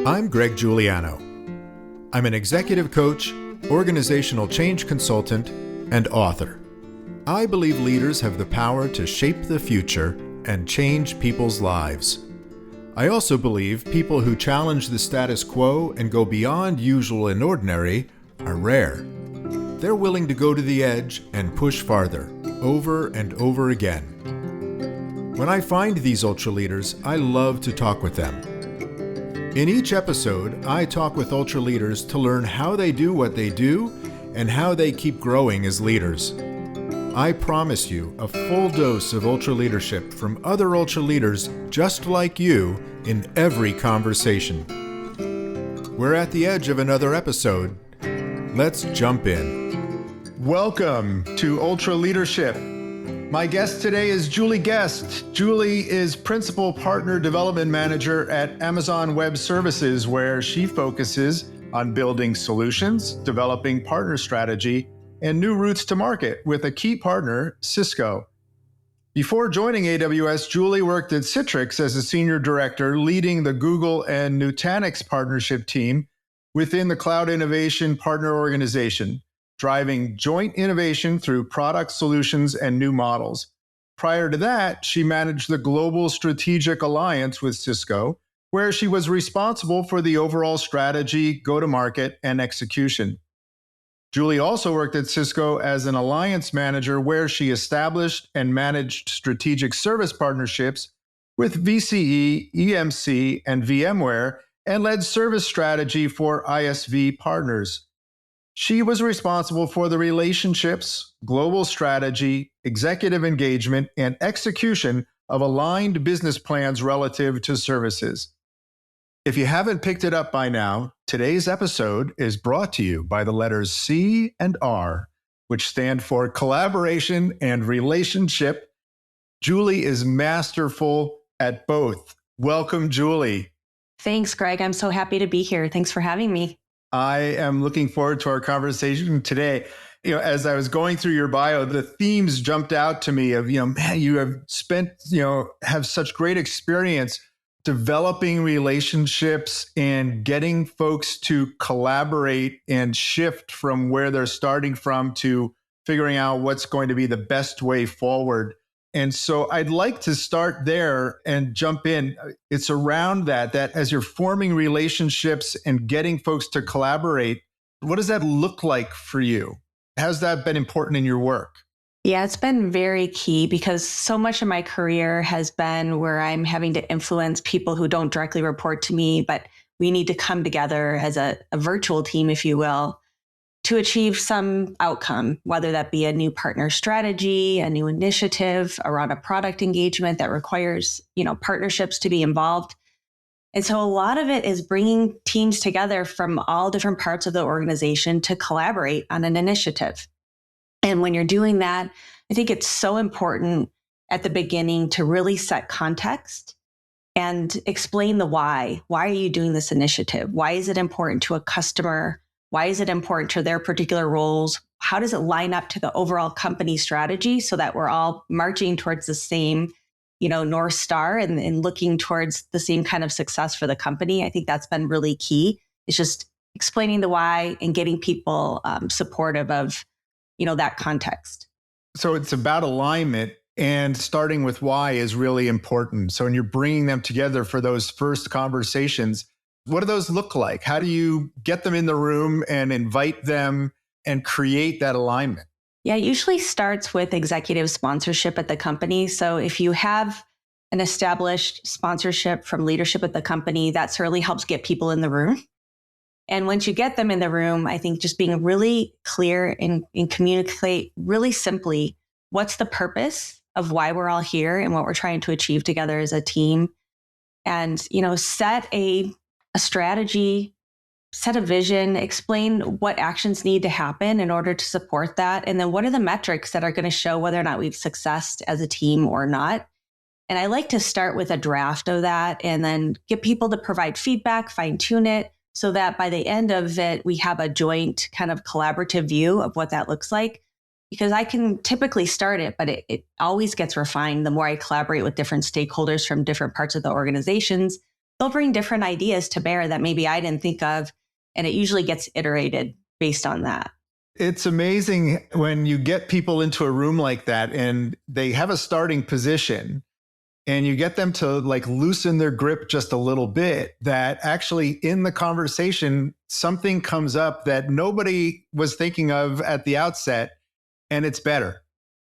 I'm Greg Giuliano. I'm an executive coach, organizational change consultant, and author. I believe leaders have the power to shape the future and change people's lives. I also believe people who challenge the status quo and go beyond usual and ordinary are rare. They're willing to go to the edge and push farther, over and over again. When I find these ultra leaders, I love to talk with them. In each episode, I talk with ultra leaders to learn how they do what they do and how they keep growing as leaders. I promise you a full dose of ultra leadership from other ultra leaders just like you in every conversation. We're at the edge of another episode. Let's jump in. Welcome to Ultra Leadership. My guest today is Julie Guest. Julie is Principal Partner Development Manager at Amazon Web Services, where she focuses on building solutions, developing partner strategy, and new routes to market with a key partner, Cisco. Before joining AWS, Julie worked at Citrix as a Senior Director, leading the Google and Nutanix partnership team within the Cloud Innovation Partner Organization, driving joint innovation through product solutions and new models. Prior to that, she managed the Global Strategic Alliance with Cisco, where she was responsible for the overall strategy, go-to-market, and execution. Julie also worked at Cisco as an alliance manager, where she established and managed strategic service partnerships with VCE, EMC, and VMware, and led service strategy for ISV partners. She was responsible for the relationships, global strategy, executive engagement, and execution of aligned business plans relative to services. If you haven't picked it up by now, today's episode is brought to you by the letters C and R, which stand for collaboration and relationship. Julie is masterful at both. Welcome, Julie. Thanks, Greg. I'm so happy to be here. Thanks for having me. I am looking forward to our conversation today. As I was going through your bio, the themes jumped out to me of, man, you have spent, have such great experience developing relationships and getting folks to collaborate and shift from where they're starting from to figuring out what's going to be the best way forward. And so I'd like to start there and jump in. It's around that as you're forming relationships and getting folks to collaborate, what does that look like for you? Has that been important in your work? Yeah, it's been very key because so much of my career has been where I'm having to influence people who don't directly report to me, but we need to come together as a virtual team, if you will, to achieve some outcome, whether that be a new partner strategy, a new initiative around a product engagement that requires, partnerships to be involved. And so a lot of it is bringing teams together from all different parts of the organization to collaborate on an initiative. And when you're doing that, I think it's so important at the beginning to really set context and explain the why. Why are you doing this initiative? Why is it important to a customer? Why is it important to their particular roles? How does it line up to the overall company strategy so that we're all marching towards the same, North Star and looking towards the same kind of success for the company? I think that's been really key. It's just explaining the why and getting people supportive of, that context. So it's about alignment, and starting with why is really important. So when you're bringing them together for those first conversations, what do those look like? How do you get them in the room and invite them and create that alignment? Yeah, it usually starts with executive sponsorship at the company. So if you have an established sponsorship from leadership at the company, that certainly helps get people in the room. And once you get them in the room, I think just being really clear and communicate really simply, what's the purpose of why we're all here and what we're trying to achieve together as a team. And, set a strategy, set a vision, explain what actions need to happen in order to support that. And then what are the metrics that are going to show whether or not we've successed as a team or not. And I like to start with a draft of that and then get people to provide feedback, fine tune it, so that by the end of it, we have a joint kind of collaborative view of what that looks like. Because I can typically start it, but it always gets refined the more I collaborate with different stakeholders from different parts of the organizations. they'll bring different ideas to bear that maybe I didn't think of. And it usually gets iterated based on that. It's amazing when you get people into a room like that and they have a starting position and you get them to like loosen their grip just a little bit, that actually in the conversation, something comes up that nobody was thinking of at the outset, and it's better.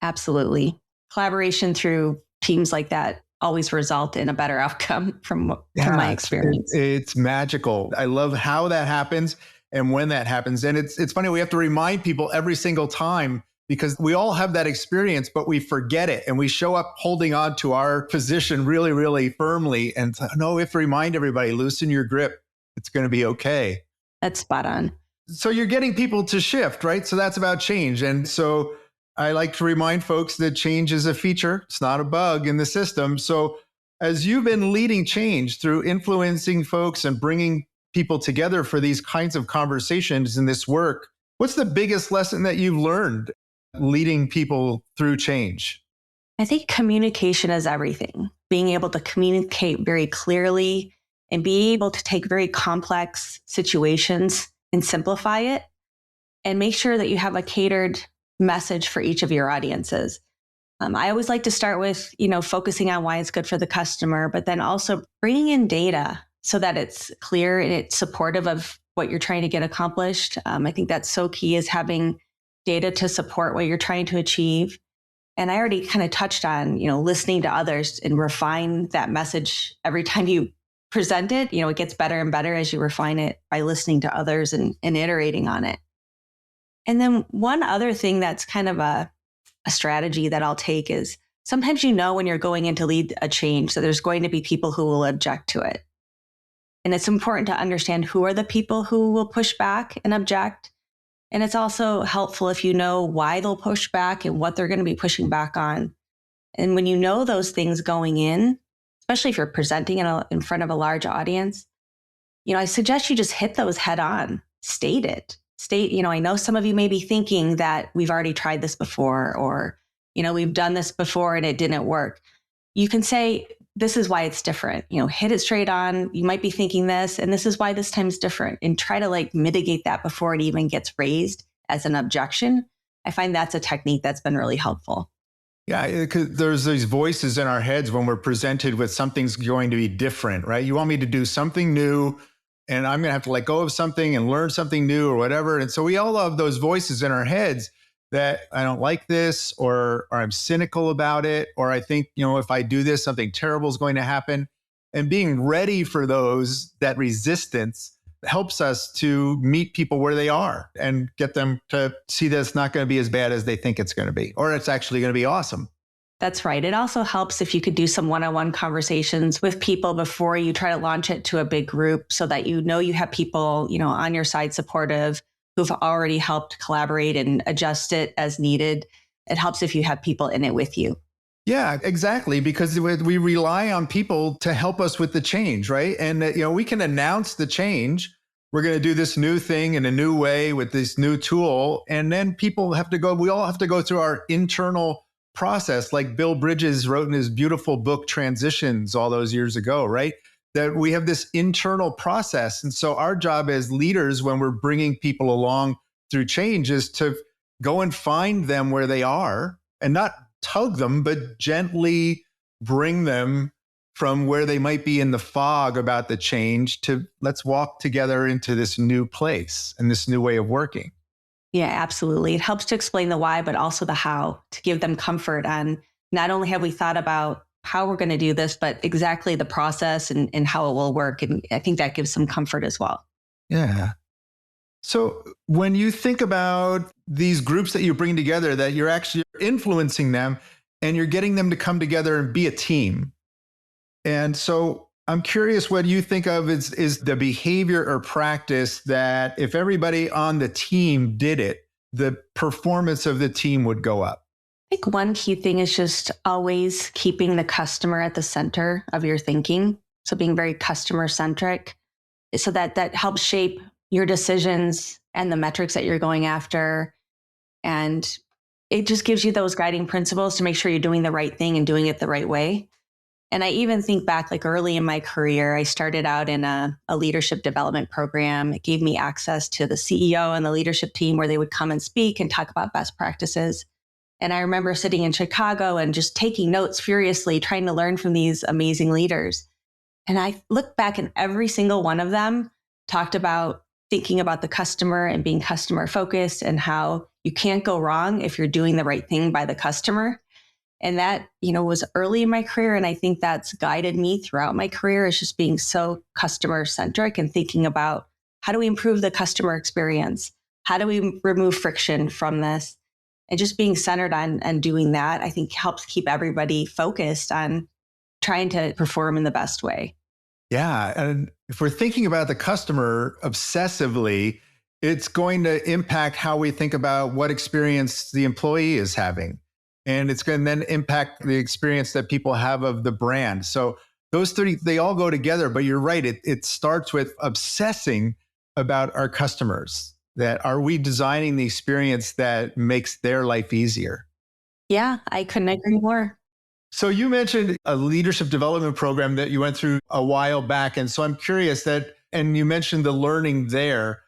Absolutely. Collaboration through teams like that always result in a better outcome from my experience. It's magical. I love how that happens and when that happens. And it's funny, we have to remind people every single time because we all have that experience, but we forget it and we show up holding on to our position really, really firmly. And no, we have to remind everybody, loosen your grip. It's going to be okay. That's spot on. So you're getting people to shift, right? So that's about change. And so I like to remind folks that change is a feature. It's not a bug in the system. So as you've been leading change through influencing folks and bringing people together for these kinds of conversations in this work, what's the biggest lesson that you've learned leading people through change? I think communication is everything. Being able to communicate very clearly and be able to take very complex situations and simplify it and make sure that you have a catered message for each of your audiences. I always like to start with, focusing on why it's good for the customer, but then also bringing in data so that it's clear and it's supportive of what you're trying to get accomplished. I think that's so key, is having data to support what you're trying to achieve. And I already kind of touched on, listening to others and refine that message every time you present it. It gets better and better as you refine it by listening to others and iterating on it. And then one other thing that's kind of a strategy that I'll take is sometimes when you're going in to lead a change that there's going to be people who will object to it. And it's important to understand who are the people who will push back and object. And it's also helpful if you know why they'll push back and what they're going to be pushing back on. And when you know those things going in, especially if you're presenting in front of a large audience, I suggest you just hit those head on, state it. I know some of you may be thinking that we've already tried this before, or, we've done this before and it didn't work. You can say, this is why it's different, hit it straight on. You might be thinking this, and this is why this time's different, and try to mitigate that before it even gets raised as an objection. I find that's a technique that's been really helpful. Yeah, because there's these voices in our heads when we're presented with something's going to be different, right? You want me to do something new, and I'm going to have to let go of something and learn something new or whatever. And so we all have those voices in our heads that I don't like this, or I'm cynical about it, or I think, if I do this, something terrible is going to happen. And being ready for that resistance helps us to meet people where they are and get them to see that it's not going to be as bad as they think it's going to be, or it's actually going to be awesome. That's right. It also helps if you could do some one-on-one conversations with people before you try to launch it to a big group, so that you have people, on your side supportive who've already helped collaborate and adjust it as needed. It helps if you have people in it with you. Yeah, exactly. Because we rely on people to help us with the change, right? And, we can announce the change. We're going to do this new thing in a new way with this new tool. And then we all have to go through our internal process, like Bill Bridges wrote in his beautiful book, Transitions, all those years ago, right? That we have this internal process. And so our job as leaders, when we're bringing people along through change, is to go and find them where they are and not tug them, but gently bring them from where they might be in the fog about the change to let's walk together into this new place and this new way of working. Yeah, absolutely. It helps to explain the why, but also the how, to give them comfort on not only have we thought about how we're going to do this, but exactly the process and how it will work. And I think that gives some comfort as well. Yeah. So when you think about these groups that you bring together, that you're actually influencing them and you're getting them to come together and be a team. And so I'm curious what you think of is the behavior or practice that if everybody on the team did it, the performance of the team would go up. I think one key thing is just always keeping the customer at the center of your thinking. So being very customer centric, so that helps shape your decisions and the metrics that you're going after. And it just gives you those guiding principles to make sure you're doing the right thing and doing it the right way. And I even think back like early in my career, I started out in a leadership development program. It gave me access to the CEO and the leadership team where they would come and speak and talk about best practices. And I remember sitting in Chicago and just taking notes furiously, trying to learn from these amazing leaders. And I look back and every single one of them talked about thinking about the customer and being customer focused and how you can't go wrong if you're doing the right thing by the customer. And that, was early in my career. And I think that's guided me throughout my career is just being so customer centric and thinking about how do we improve the customer experience? How do we remove friction from this? And just being centered on doing that, I think helps keep everybody focused on trying to perform in the best way. Yeah. And if we're thinking about the customer obsessively, it's going to impact how we think about what experience the employee is having. And it's going to then impact the experience that people have of the brand. So those 30, they all go together, but you're right. It starts with obsessing about our customers. That are we designing the experience that makes their life easier? Yeah, I couldn't agree more. So you mentioned a leadership development program that you went through a while back. And so I'm curious and you mentioned the learning there.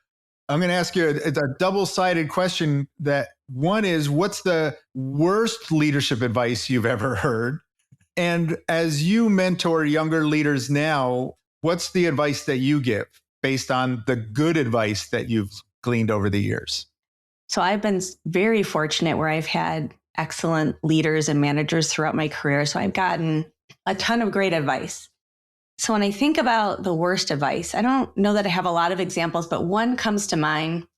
I'm going to ask you a double-sided question that one is, what's the worst leadership advice you've ever heard? And as you mentor younger leaders now, what's the advice that you give based on the good advice that you've gleaned over the years? So I've been very fortunate where I've had excellent leaders and managers throughout my career. So I've gotten a ton of great advice. So when I think about the worst advice, I don't know that I have a lot of examples, but one comes to mind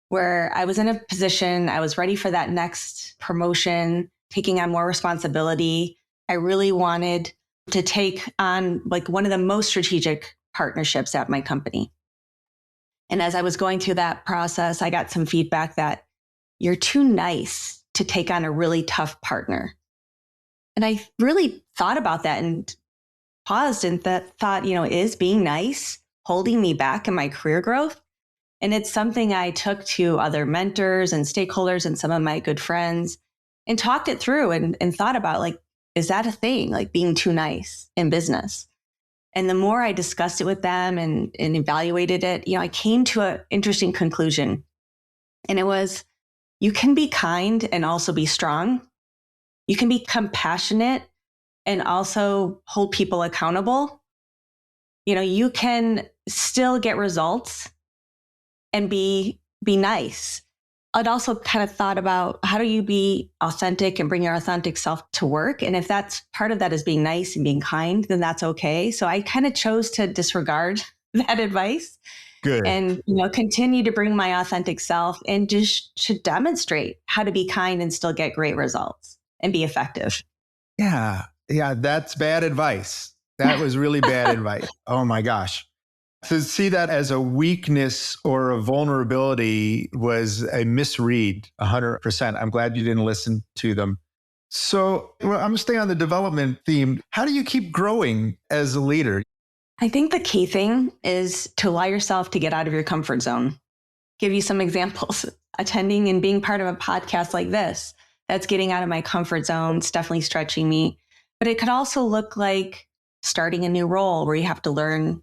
where I was in a position, I was ready for that next promotion, taking on more responsibility. I really wanted to take on like one of the most strategic partnerships at my company. And as I was going through that process, I got some feedback that you're too nice to take on a really tough partner. And I really thought about that and paused and thought, is being nice holding me back in my career growth? And it's something I took to other mentors and stakeholders and some of my good friends and talked it through and thought about like, is that a thing, like being too nice in business? And the more I discussed it with them and evaluated it, I came to an interesting conclusion. And it was, you can be kind and also be strong. You can be compassionate and also hold people accountable. You can still get results and be nice. I'd also kind of thought about how do you be authentic and bring your authentic self to work? And if that's part of that is being nice and being kind, then that's okay. So I kind of chose to disregard that advice. Good. And, continue to bring my authentic self and just to demonstrate how to be kind and still get great results and be effective. Yeah. Yeah. That's bad advice. That was really bad advice. Oh my gosh. To see that as a weakness or a vulnerability was a misread, 100%. I'm glad you didn't listen to them. So I'm going to stay on the development theme. How do you keep growing as a leader? I think the key thing is to allow yourself to get out of your comfort zone. Give you some examples. Attending and being part of a podcast like this, that's getting out of my comfort zone. It's definitely stretching me. But it could also look like starting a new role where you have to learn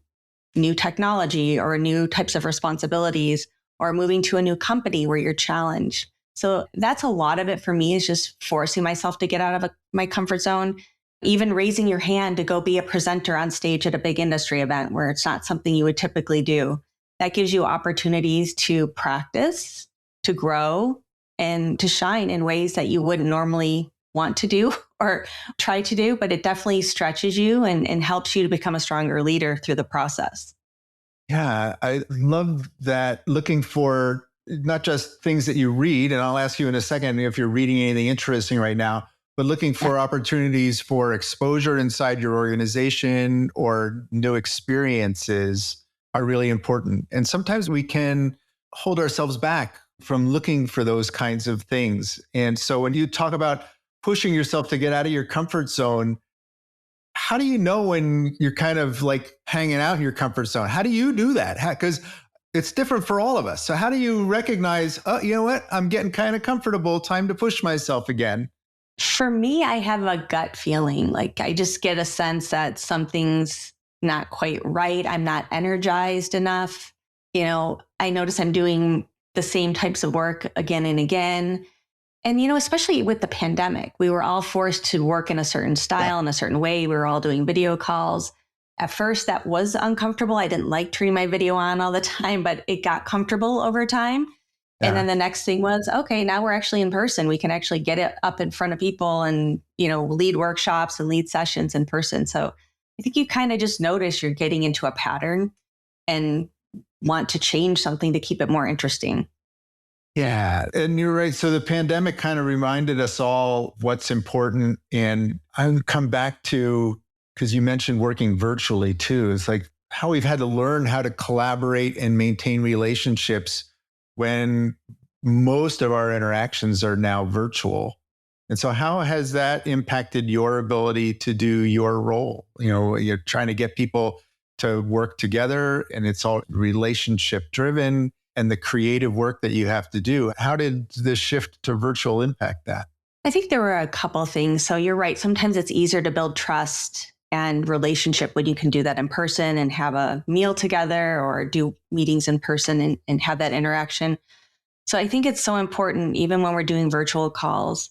new technology or new types of responsibilities, or moving to a new company where you're challenged. So that's a lot of it for me, is just forcing myself to get out of my comfort zone. Even raising your hand to go be a presenter on stage at a big industry event where it's not something you would typically do. That gives you opportunities to practice, to grow, and to shine in ways that you wouldn't normally want to do or try to do, but it definitely stretches you and helps you to become a stronger leader through the process. Yeah, I love that. Looking for not just things that you read, and I'll ask you in a second if you're reading anything interesting right now, but looking for opportunities for exposure inside your organization or new experiences are really important. And sometimes we can hold ourselves back from looking for those kinds of things. And so when you talk about pushing yourself to get out of your comfort zone, how do you know when you're kind of like hanging out in your comfort zone? How do you do that? Because it's different for all of us. So how do you recognize, oh, you know what? I'm getting kind of comfortable. Time to push myself again. For me, I have a gut feeling. Like I just get a sense that something's not quite right. I'm not energized enough. I notice I'm doing the same types of work again and again. And, especially with the pandemic, we were all forced to work in a certain Yeah. style, in a certain way. We were all doing video calls. At first, that was uncomfortable. I didn't like turning my video on all the time, but it got comfortable over time. And Yeah. then the next thing was, okay, now we're actually in person. We can actually get it up in front of people and, lead workshops and lead sessions in person. So I think you kind of just notice you're getting into a pattern and want to change something to keep it more interesting. Yeah, and you're right. So the pandemic kind of reminded us all what's important. And I would come back to, because you mentioned working virtually too, it's like how we've had to learn how to collaborate and maintain relationships when most of our interactions are now virtual. And so how has that impacted your ability to do your role? You're trying to get people to work together and it's all relationship driven and the creative work that you have to do. How did this shift to virtual impact that? I think there were a couple things. So you're right. Sometimes it's easier to build trust and relationship when you can do that in person and have a meal together or do meetings in person and have that interaction. So I think it's so important, even when we're doing virtual calls,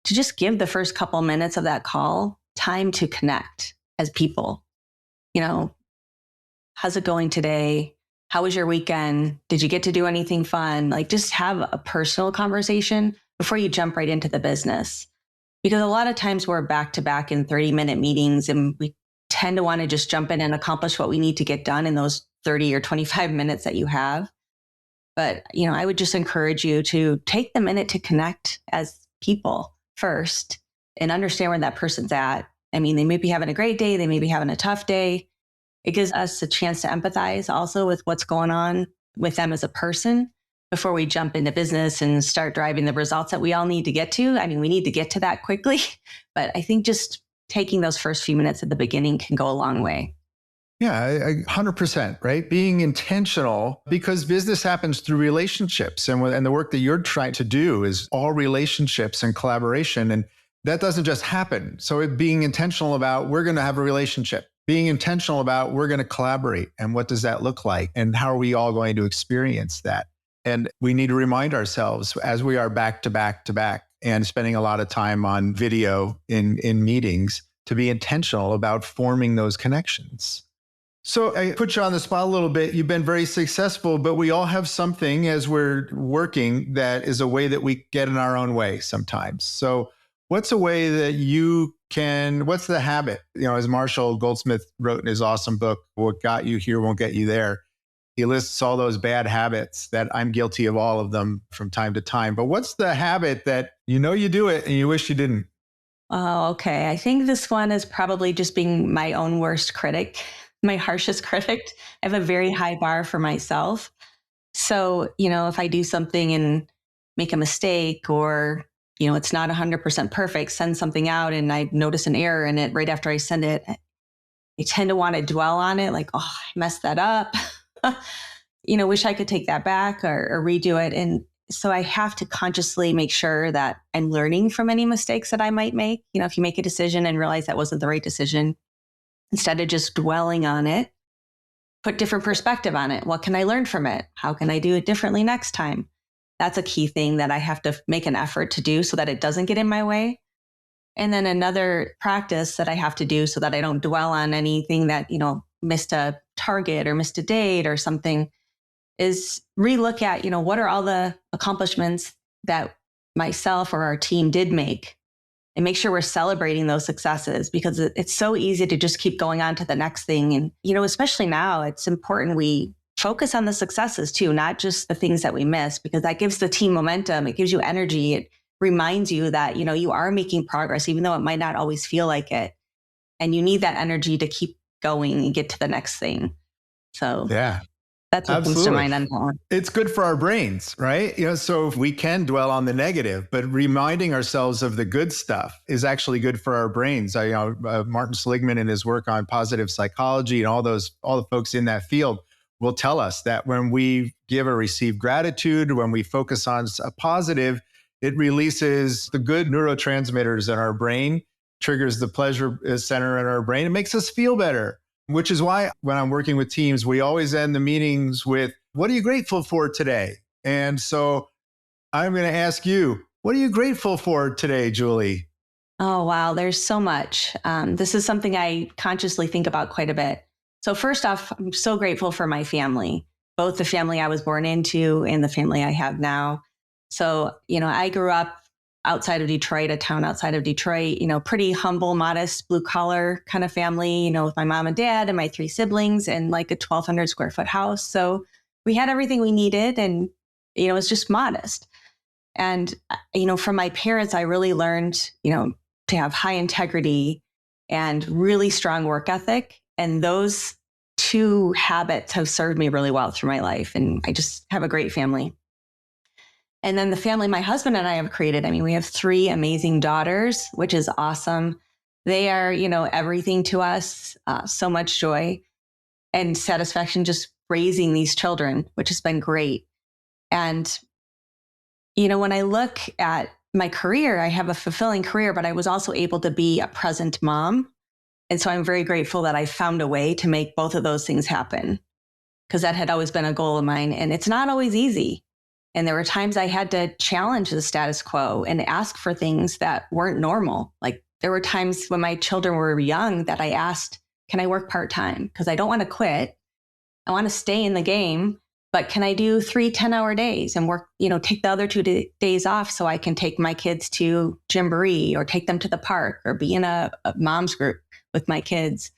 to just give the first couple minutes of that call time to connect as people. You know, how's it going today? How was your weekend? Did you get to do anything fun? Like just have a personal conversation before you jump right into the business. Because a lot of times we're back to back in 30-minute meetings and we tend to want to just jump in and accomplish what we need to get done in those 30 or 25 minutes that you have. But, I would just encourage you to take the minute to connect as people first and understand where that person's at. I mean, they may be having a great day. They may be having a tough day. It gives us a chance to empathize also with what's going on with them as a person before we jump into business and start driving the results that we all need to get to. I mean, we need to get to that quickly, but I think just taking those first few minutes at the beginning can go a long way. Yeah, 100%, right? Being intentional because business happens through relationships. And the work that you're trying to do is all relationships and collaboration. And that doesn't just happen. So being intentional about we're going to have a relationship, being intentional about we're going to collaborate. And what does that look like? And how are we all going to experience that? And we need to remind ourselves as we are back to back to back and spending a lot of time on video in meetings to be intentional about forming those connections. So I put you on the spot a little bit. You've been very successful, but we all have something as we're working that is a way that we get in our own way sometimes. So what's a way that what's the habit? As Marshall Goldsmith wrote in his awesome book, What Got You Here Won't Get You There. He lists all those bad habits that I'm guilty of all of them from time to time. But what's the habit that you do it and you wish you didn't? Oh, okay. I think this one is probably just being my own worst critic, my harshest critic. I have a very high bar for myself. So, if I do something and make a mistake or, it's not 100% perfect, send something out and I notice an error in it right after I send it, I tend to want to dwell on it like, oh, I messed that up. Wish I could take that back or redo it. And so I have to consciously make sure that I'm learning from any mistakes that I might make. If you make a decision and realize that wasn't the right decision, instead of just dwelling on it, put different perspective on it. What can I learn from it? How can I do it differently next time? That's a key thing that I have to make an effort to do so that it doesn't get in my way. And then another practice that I have to do so that I don't dwell on anything that, missed a target or missed a date or something is relook at, what are all the accomplishments that myself or our team did make and make sure we're celebrating those successes because it's so easy to just keep going on to the next thing. And, especially now, it's important we focus on the successes too, not just the things that we miss, because that gives the team momentum. It gives you energy. It reminds you that, you are making progress, even though it might not always feel like it. And you need that energy to keep going and get to the next thing. So Yeah. that's what comes to mind on that one. It's good for our brains, right? So we can dwell on the negative, but reminding ourselves of the good stuff is actually good for our brains. Martin Seligman in his work on positive psychology and all the folks in that field will tell us that when we give or receive gratitude, when we focus on a positive, It releases the good neurotransmitters in our brain, triggers the pleasure center in our brain. It makes us feel better, which is why when I'm working with teams, we always end the meetings with, what are you grateful for today? And so I'm going to ask you, what are you grateful for today, Julie? Oh, wow. There's so much. This is something I consciously think about quite a bit. So first off, I'm so grateful for my family, both the family I was born into and the family I have now. So, I grew up outside of Detroit, a town outside of Detroit, pretty humble, modest, blue collar kind of family, with my mom and dad and my 3 siblings and like a 1,200 square foot house. So we had everything we needed and, it was just modest. And, from my parents, I really learned, to have high integrity and really strong work ethic. And those 2 habits have served me really well through my life. And I just have a great family. And then the family my husband and I have created, we have 3 amazing daughters, which is awesome. They are, everything to us, so much joy and satisfaction just raising these children, which has been great. And, when I look at my career, I have a fulfilling career, but I was also able to be a present mom. And so I'm very grateful that I found a way to make both of those things happen, because that had always been a goal of mine. And it's not always easy. And there were times I had to challenge the status quo and ask for things that weren't normal. Like there were times when my children were young that I asked, can I work part-time? Because I don't want to quit. I want to stay in the game, but can I do 3 10-hour days and work, take the other 2 days off so I can take my kids to Gymboree or take them to the park or be in a mom's group with my kids,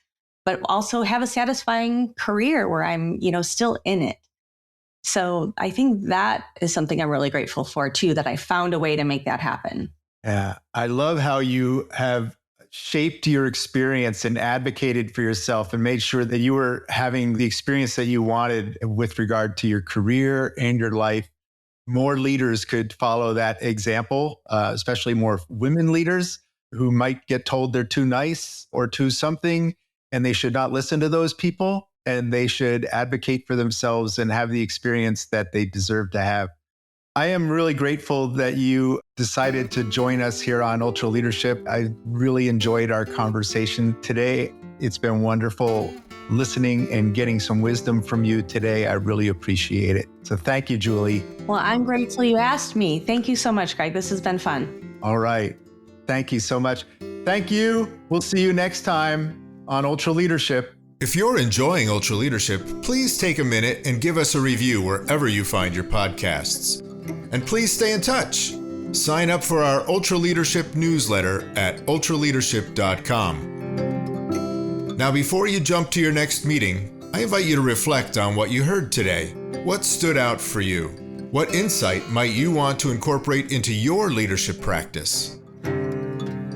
but also have a satisfying career where I'm, still in it. So I think that is something I'm really grateful for too, that I found a way to make that happen. Yeah, I love how you have shaped your experience and advocated for yourself and made sure that you were having the experience that you wanted with regard to your career and your life. More leaders could follow that example, especially more women leaders who might get told they're too nice or too something, and they should not listen to those people. And they should advocate for themselves and have the experience that they deserve to have. I am really grateful that you decided to join us here on Ultra Leadership. I really enjoyed our conversation today. It's been wonderful listening and getting some wisdom from you today. I really appreciate it. So thank you, Julie. Well, I'm grateful you asked me. Thank you so much, Greg. This has been fun. All right. Thank you so much. Thank you. We'll see you next time on Ultra Leadership. If you're enjoying Ultra Leadership, please take a minute and give us a review wherever you find your podcasts. And please stay in touch. Sign up for our Ultra Leadership newsletter at ultraleadership.com. Now, before you jump to your next meeting, I invite you to reflect on what you heard today. What stood out for you? What insight might you want to incorporate into your leadership practice?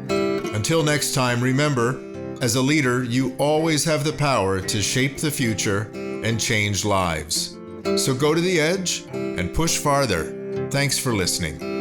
Until next time, remember, as a leader, you always have the power to shape the future and change lives. So go to the edge and push farther. Thanks for listening.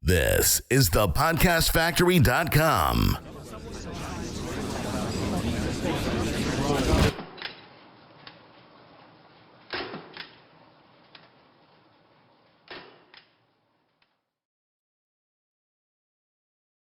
This is thepodcastfactory.com.